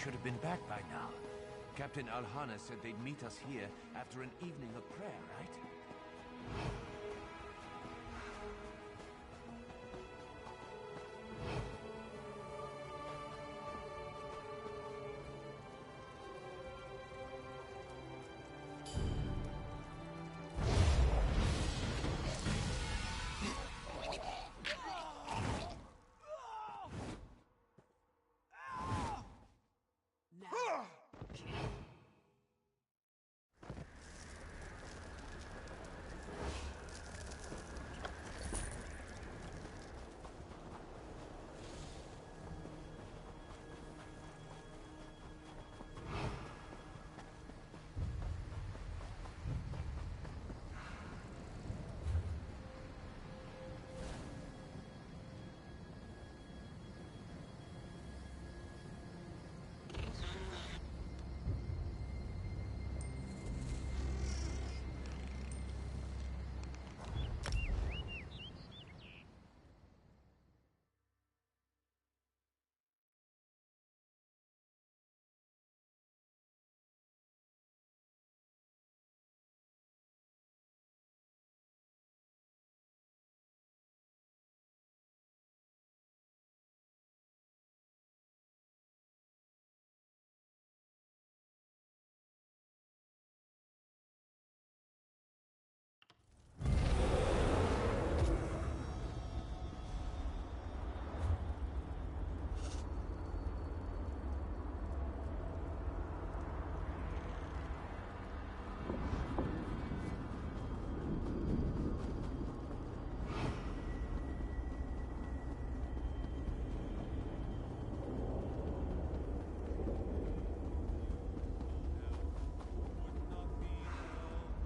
should have been back by now. Captain Alhana said they'd meet us here after an evening of prayer, right?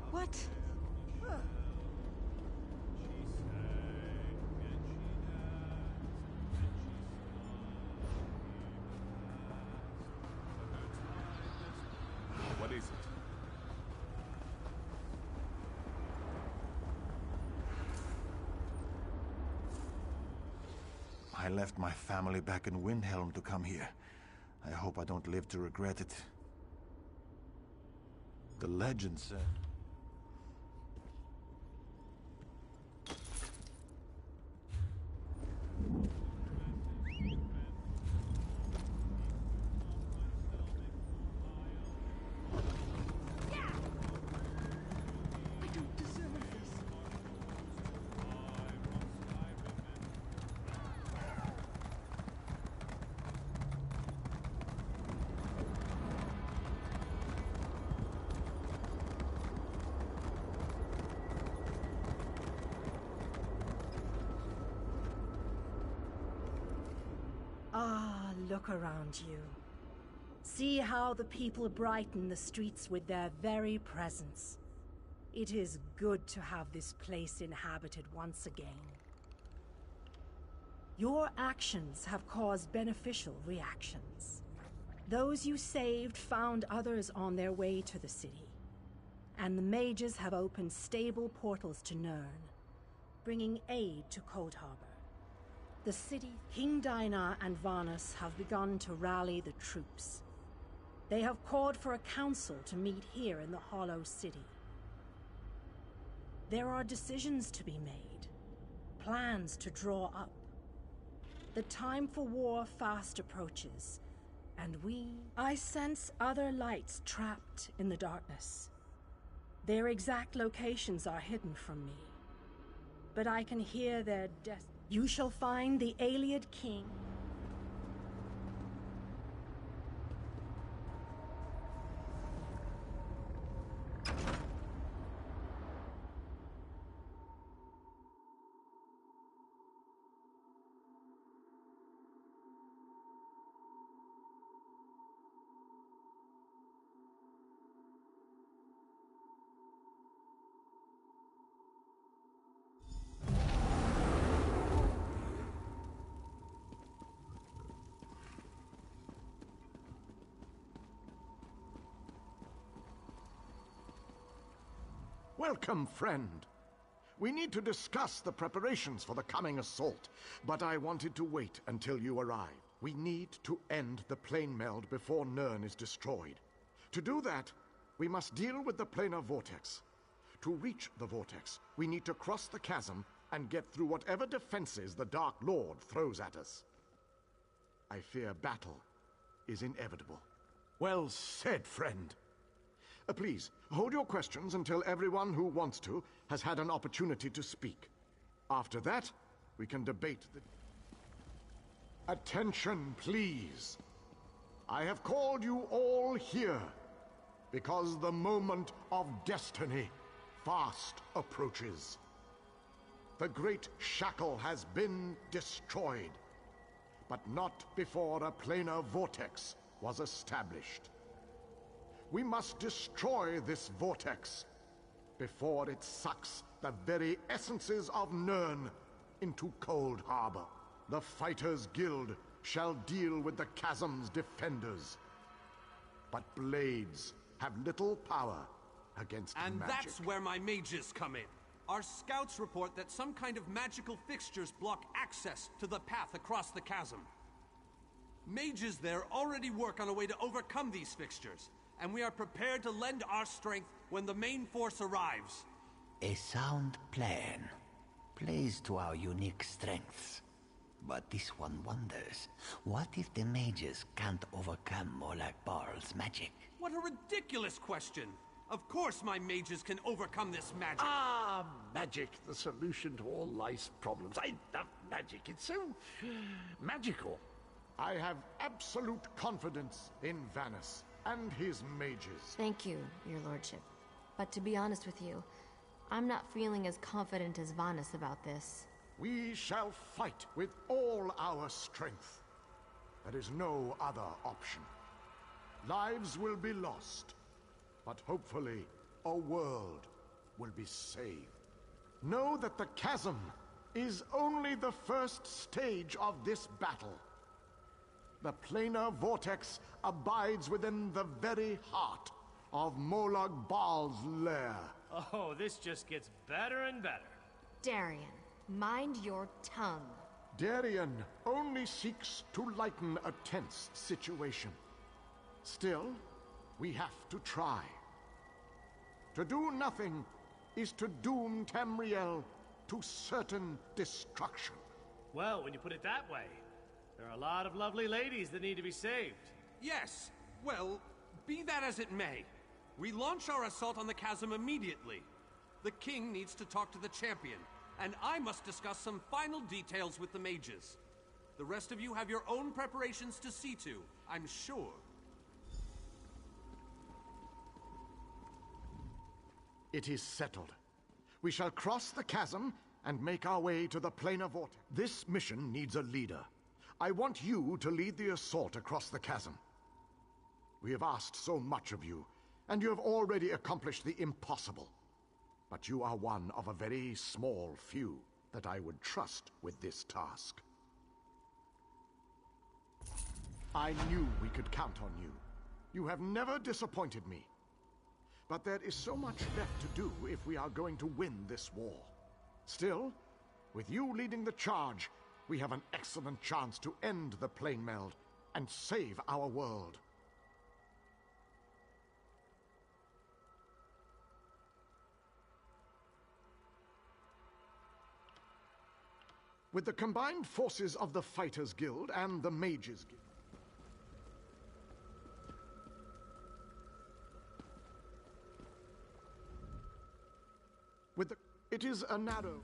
What? What is it? I left my family back in Windhelm to come here. I hope I don't live to regret it. The legend said... Ah, look around you. See how the people brighten the streets with their very presence. It is good to have this place inhabited once again. Your actions have caused beneficial reactions. Those you saved found others on their way to the city, and the mages have opened stable portals to Nirn, bringing aid to Cold Harbor. The city, King Dinar and Varnus have begun to rally the troops. They have called for a council to meet here in the Hollow City. There are decisions to be made, plans to draw up. The time for war fast approaches, and I sense other lights trapped in the darkness. Their exact locations are hidden from me, but I can hear their death. You shall find the Ayleid King. Welcome, friend. We need to discuss the preparations for the coming assault, but I wanted to wait until you arrived. We need to end the plane meld before Nirn is destroyed. To do that, we must deal with the planar vortex. To reach the vortex, we need to cross the chasm and get through whatever defenses the Dark Lord throws at us. I fear battle is inevitable. Well said, friend. Please, hold your questions until everyone who wants to has had an opportunity to speak. After that, we can debate the... Attention, please. I have called you all here because the moment of destiny fast approaches. The great shackle has been destroyed, but not before a planar vortex was established. We must destroy this vortex before it sucks the very essences of Nirn into Cold Harbor. The Fighters Guild shall deal with the chasm's defenders, but blades have little power against And magic. that's where my mages come in. Our scouts report that some kind of magical fixtures block access to the path across the chasm. Mages there already work on a way to overcome these fixtures, and we are prepared to lend our strength when the main force arrives. A sound plan. Plays to our unique strengths. But this one wonders, what if the mages can't overcome Molag Barl's magic? What a ridiculous question! Of course my mages can overcome this magic! Ah, magic, the solution to all life's problems. I love magic. It's so magical. I have absolute confidence in Vanus and his mages. Thank you, your lordship. But to be honest with you, I'm not feeling as confident as Vanus about this. We shall fight with all our strength. There is no other option. Lives will be lost, but hopefully a world will be saved. Know that the chasm is only the first stage of this battle. The planar vortex abides within the very heart of Molag Bal's lair. Oh, this just gets better and better. Darian, mind your tongue. Darian only seeks to lighten a tense situation. Still, we have to try. To do nothing is to doom Tamriel to certain destruction. Well, when you put it that way, there are a lot of lovely ladies that need to be saved. Yes, well, be that as it may. We launch our assault on the chasm immediately. The king needs to talk to the champion, and I must discuss some final details with the mages. The rest of you have your own preparations to see to, I'm sure. It is settled. We shall cross the chasm and make our way to the planar vortex. This mission needs a leader. I want you to lead the assault across the chasm. We have asked so much of you, and you have already accomplished the impossible. But you are one of a very small few that I would trust with this task. I knew we could count on you. You have never disappointed me. But there is so much left to do if we are going to win this war. Still, with you leading the charge, we have an excellent chance to end the plane meld and save our world. With the combined forces of the Fighters Guild and the Mages Guild, it is a narrow...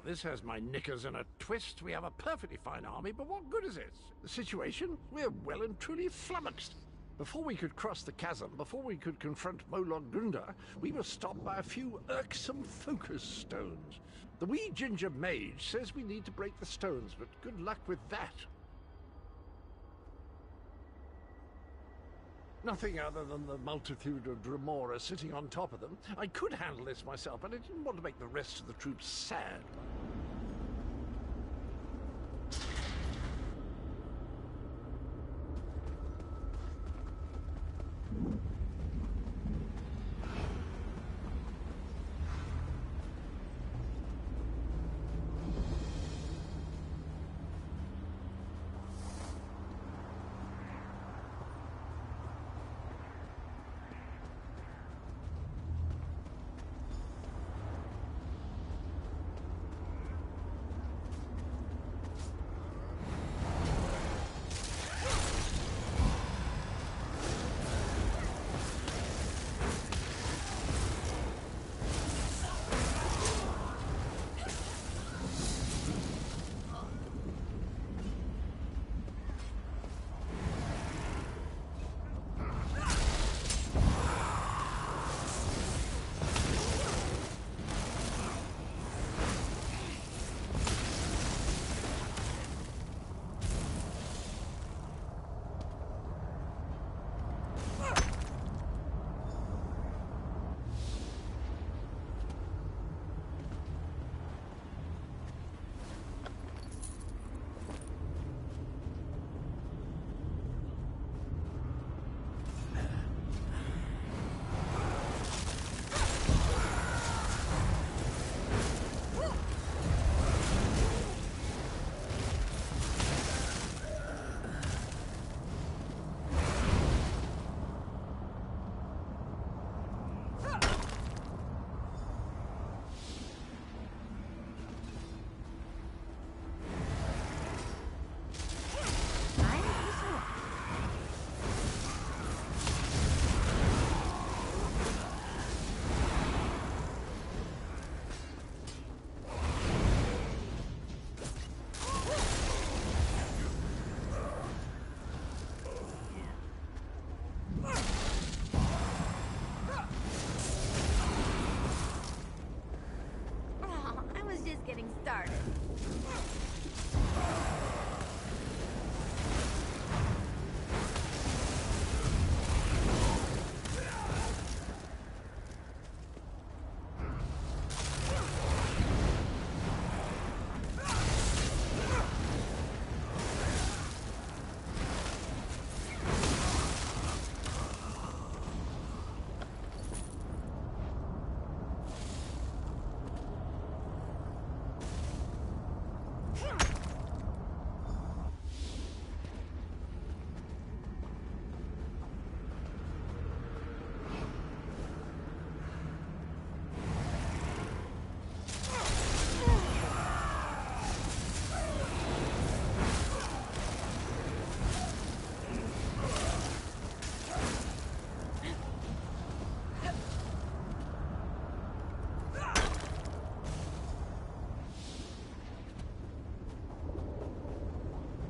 Well, this has my knickers in a twist. We have a perfectly fine army, but what good is it? The situation? We're well and truly flummoxed. Before we could cross the chasm, before we could confront Molog Gunda, we were stopped by a few irksome focus stones. The wee ginger mage says we need to break the stones, but good luck with that. Nothing other than the multitude of Dremora sitting on top of them. I could handle this myself, but I didn't want to make the rest of the troops sad.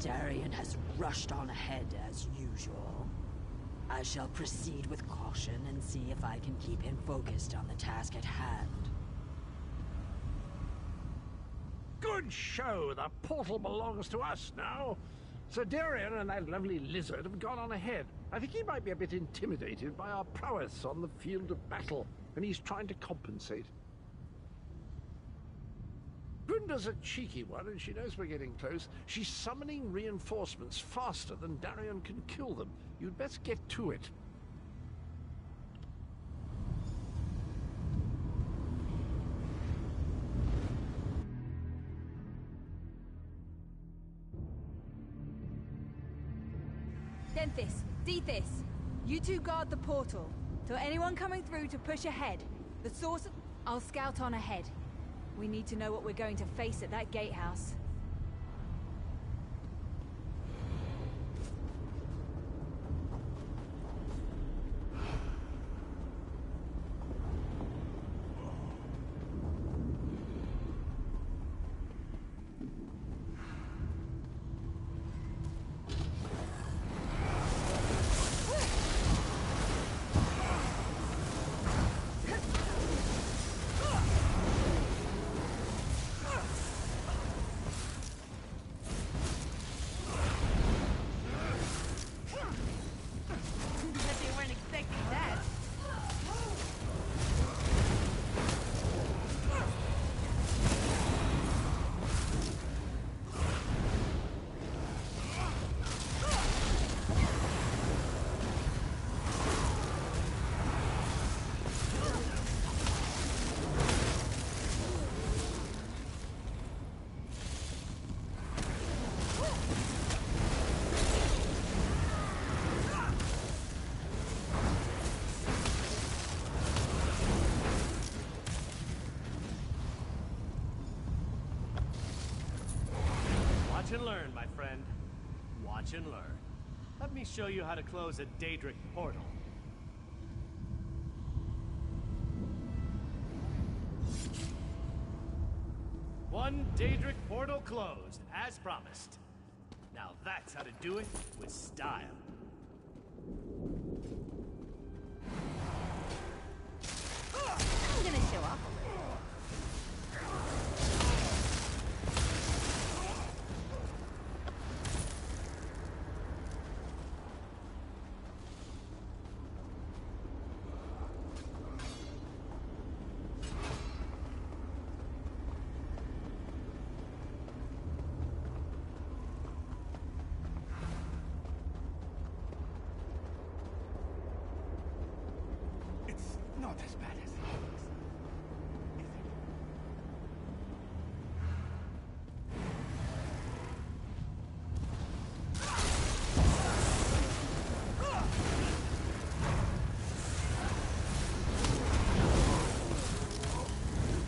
Darian has rushed on ahead as usual. I shall proceed with caution and see if I can keep him focused on the task at hand. Good show! The portal belongs to us now. Sir Darian and that lovely lizard have gone on ahead. I think he might be a bit intimidated by our prowess on the field of battle, and he's trying to compensate. Grunda's a cheeky one, and she knows we're getting close. She's summoning reinforcements faster than Darian can kill them. You'd best get to it. Denthis, Dethys, you two guard the portal. Tell anyone coming through to push ahead. The source of... I'll scout on ahead. We need to know what we're going to face at that gatehouse. Watch and learn. Let me show you how to close a Daedric portal. One Daedric portal closed, as promised. Now that's how to do it with style. I'm gonna show off a little. It's not as bad as it looks.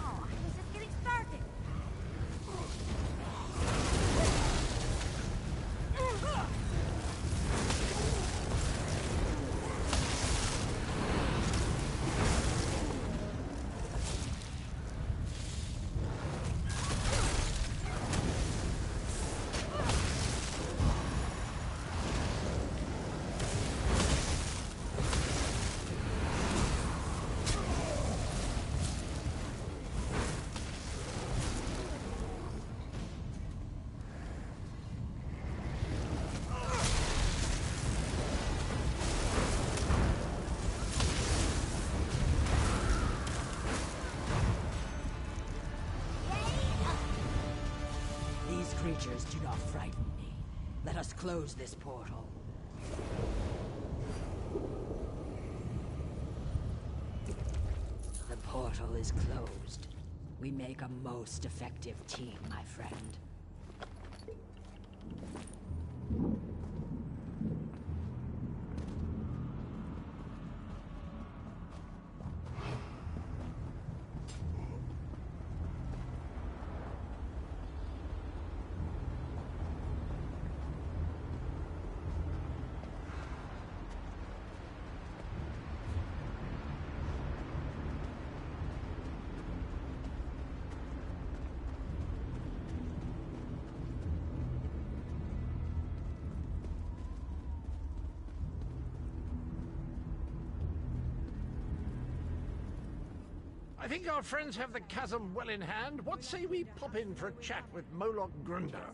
Oh, he's just getting started. These creatures do not frighten me. Let us close this portal. The portal is closed. We make a most effective team, my friend. I think our friends have the chasm well in hand. What say we pop in for a chat with Moloch Grunder?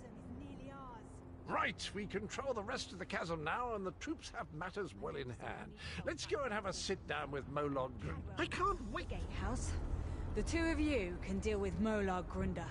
Right, we control the rest of the chasm now, and the troops have matters well in hand. Let's go and have a sit-down with Moloch Grunder. I can't wait! Gatehouse. The two of you can deal with Molag Grunder.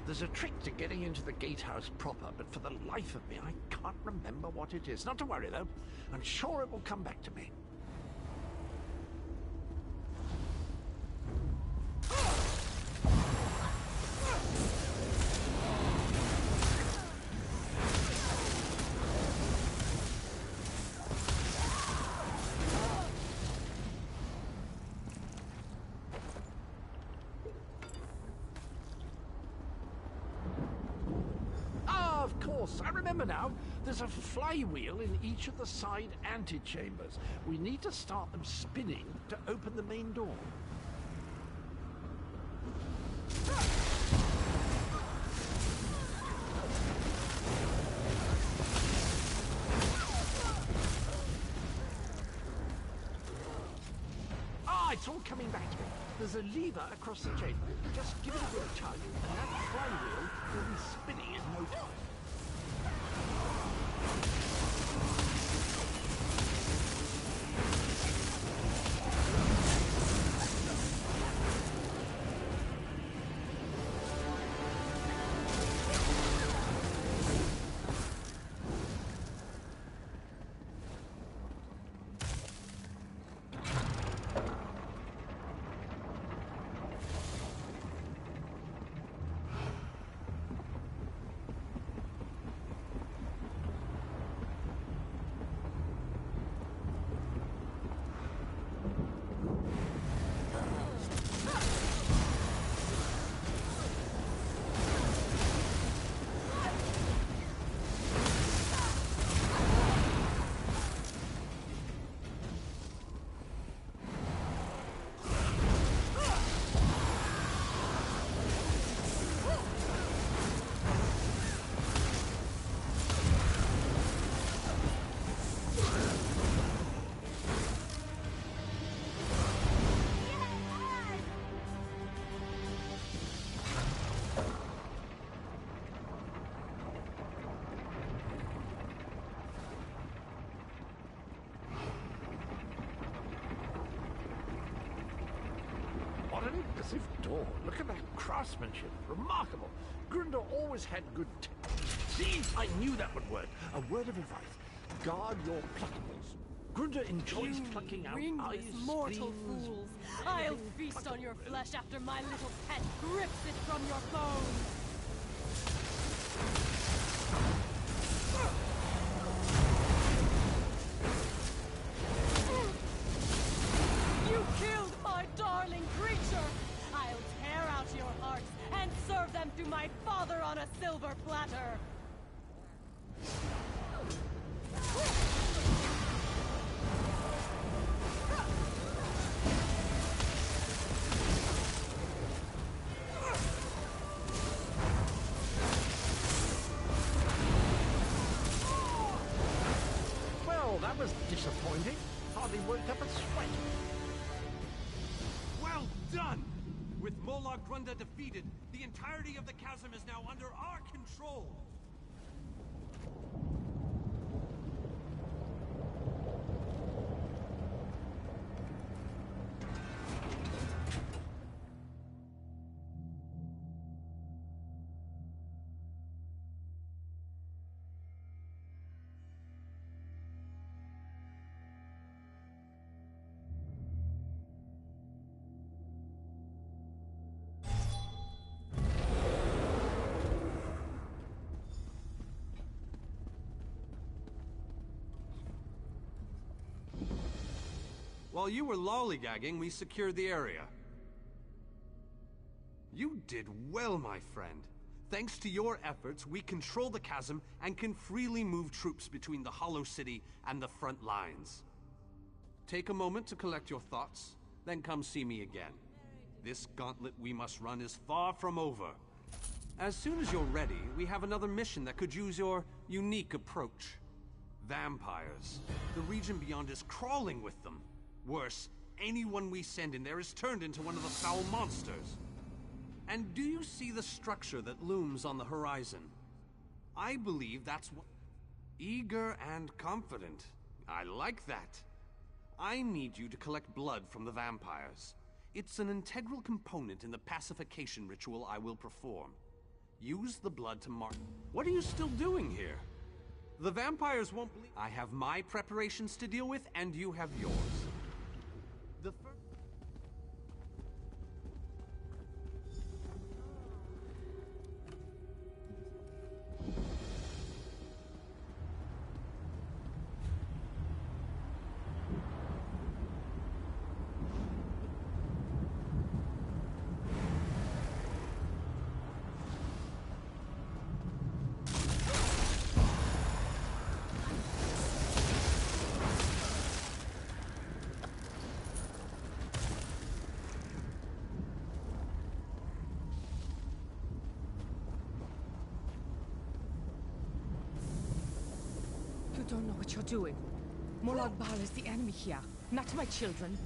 There's a trick to getting into the gatehouse proper, but for the life of me, I can't remember what it is. Not to worry, though. I'm sure it will come back to me. Of course, I remember now. There's a flywheel in each of the side antechambers. We need to start them spinning to open the main door. Ah, it's all coming back to me. There's a lever across the chamber. Just give it a good tug, and that flywheel will be spinning in no time. massive door. Look at that craftsmanship. Remarkable. Grunder always had good See, I knew that would work. A word of advice. Guard your pluckables. Grunder enjoys plucking out eyes, mortal spleens, fools. I'll feast on your flesh after my little pet grips it from your bones. You killed my darling creature! I'll tear out your hearts and serve them to my father on a silver platter! Well, that was disappointing. Hardly worked up a sweat. Well done! With Molag Grunda defeated, the entirety of the chasm is now under our control. While you were lollygagging, we secured the area. You did well, my friend. Thanks to your efforts, we control the chasm and can freely move troops between the Hollow City and the front lines. Take a moment to collect your thoughts, then come see me again. This gauntlet we must run is far from over. As soon as you're ready, we have another mission that could use your unique approach. Vampires. The region beyond is crawling with them. Worse, anyone we send in there is turned into one of the foul monsters. And do you see the structure that looms on the horizon? I believe that's what... Eager and confident. I like that. I need you to collect blood from the vampires. It's an integral component in the pacification ritual I will perform. Use the blood to mark... What are you still doing here? The vampires won't believe... I have my preparations to deal with, and you have yours. The first... You don't know what you're doing. Molag Bal is the enemy here, not my children.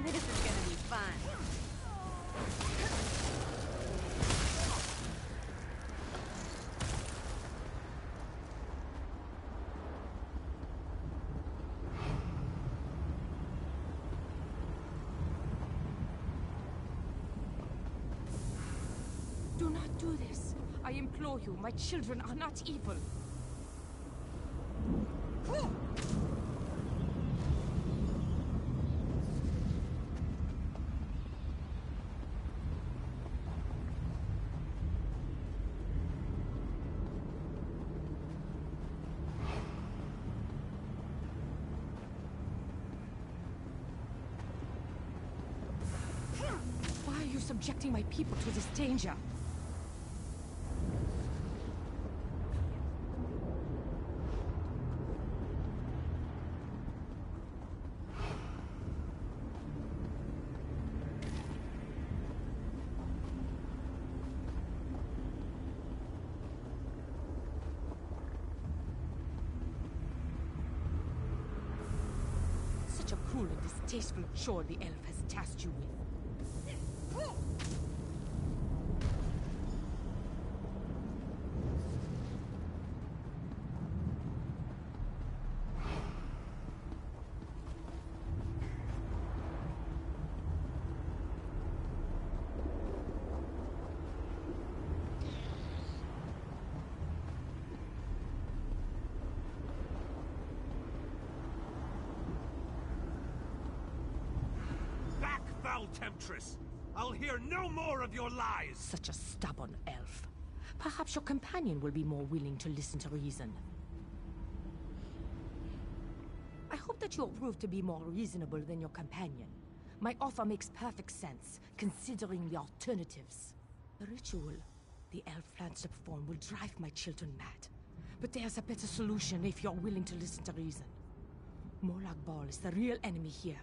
This is gonna be fun. Do not do this. I implore you, my children are not evil. Why are you subjecting my people to this danger? cruel and distasteful chore the elf has tasked you with. Foul temptress! I'll hear no more of your lies! Such a stubborn elf. Perhaps your companion will be more willing to listen to reason. I hope that you'll prove to be more reasonable than your companion. My offer makes perfect sense, considering the alternatives. The ritual the elf plans to perform will drive my children mad. But there's a better solution if you're willing to listen to reason. Molag Bal is the real enemy here.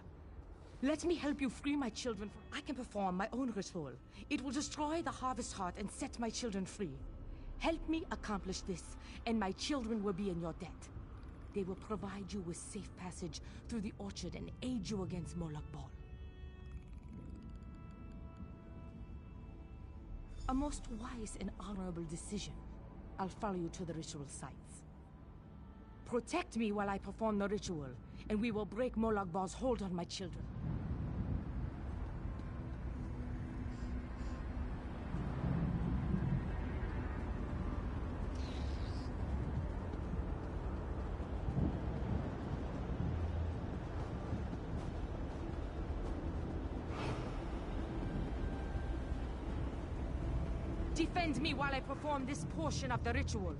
Let me help you free my children. I can perform my own ritual. It will destroy the Harvest Heart and set my children free. Help me accomplish this, and my children will be in your debt. They will provide you with safe passage through the orchard and aid you against Molag Bal. A most wise and honorable decision. I'll follow you to the ritual sites. Protect me while I perform the ritual, and we will break Molag Bal's hold on my children. Defend me while I perform this portion of the ritual.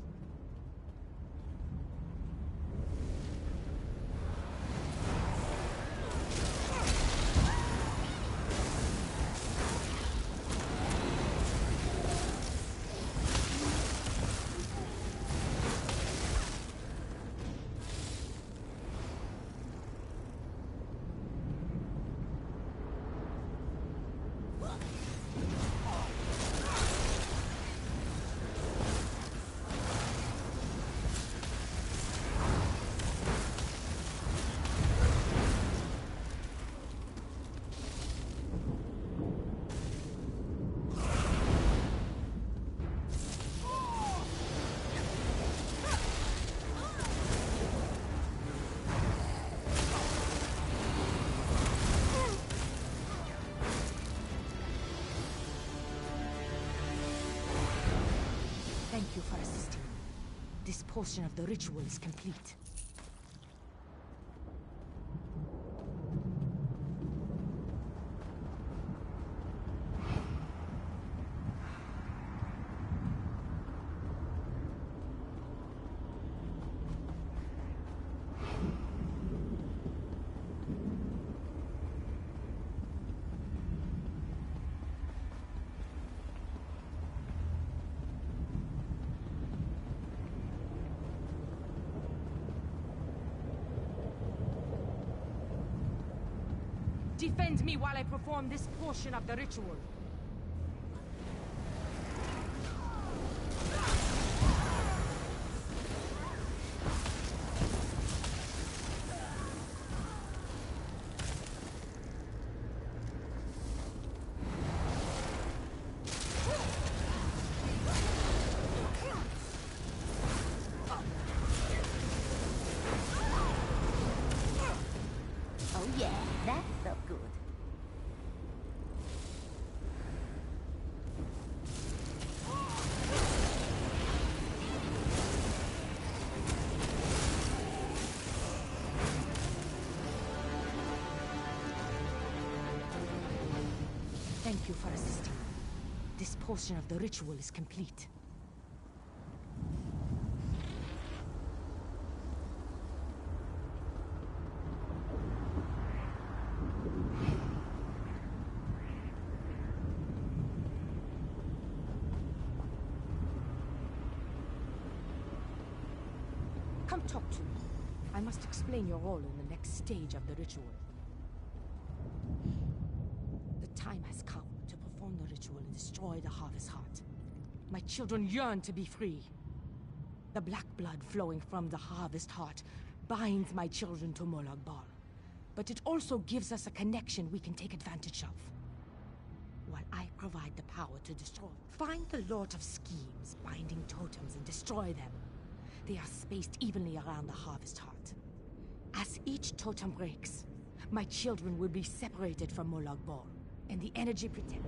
Thank you for assisting me. This portion of the ritual is complete. Defend me while I perform this portion of the ritual. Oh yeah, that felt good. Thank you for assisting me. This portion of the ritual is complete. Come talk to me. I must explain your role in the next stage of the ritual. The time has come to perform the ritual and destroy the Harvest Heart. My children yearn to be free. The black blood flowing from the Harvest Heart binds my children to Molag Bal. but it also gives us a connection we can take advantage of. While I provide the power to destroy, find the lot of schemes binding totems and destroy them. They are spaced evenly around the Harvest Heart. As each totem breaks, my children will be separated from Molag Bal, and the energy protect.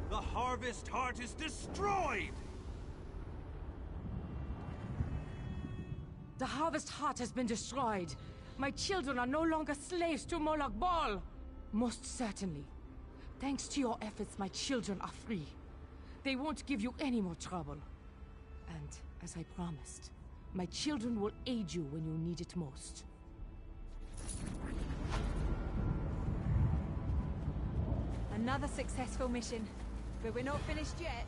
The Harvest Heart is destroyed! The Harvest Heart has been destroyed. My children are no longer slaves to Molag Bal. Most certainly. Thanks to your efforts, my children are free. They won't give you any more trouble. And, as I promised, my children will aid you when you need it most. Another successful mission. But we're not finished yet.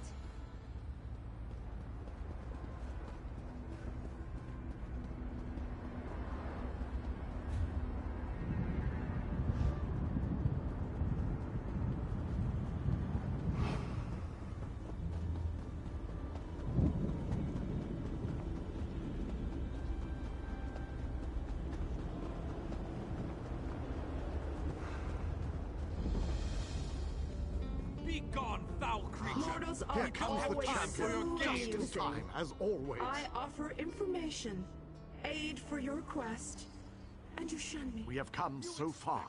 Be gone, foul creature! Here comes the champion, just in time, as always. I offer information, aid for your quest, and you shun me. We have come so far,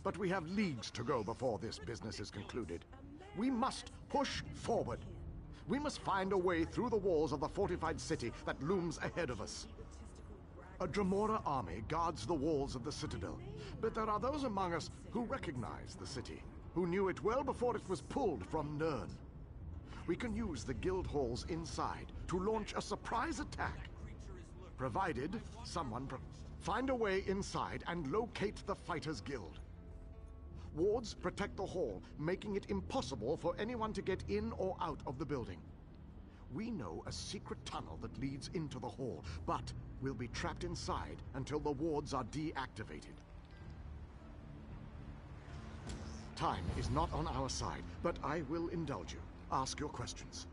but we have leagues to go before this business is concluded. We must push forward. We must find a way through the walls of the fortified city that looms ahead of us. A Dremora army guards the walls of the citadel, but there are those among us who recognize the city, who knew it well before it was pulled from Nirn. We can use the guild halls inside to launch a surprise attack, provided someone find a way inside and locate the Fighters Guild. Wards protect the hall, making it impossible for anyone to get in or out of the building. We know a secret tunnel that leads into the hall, but we'll be trapped inside until the wards are deactivated. Time is not on our side, but I will indulge you. Ask your questions.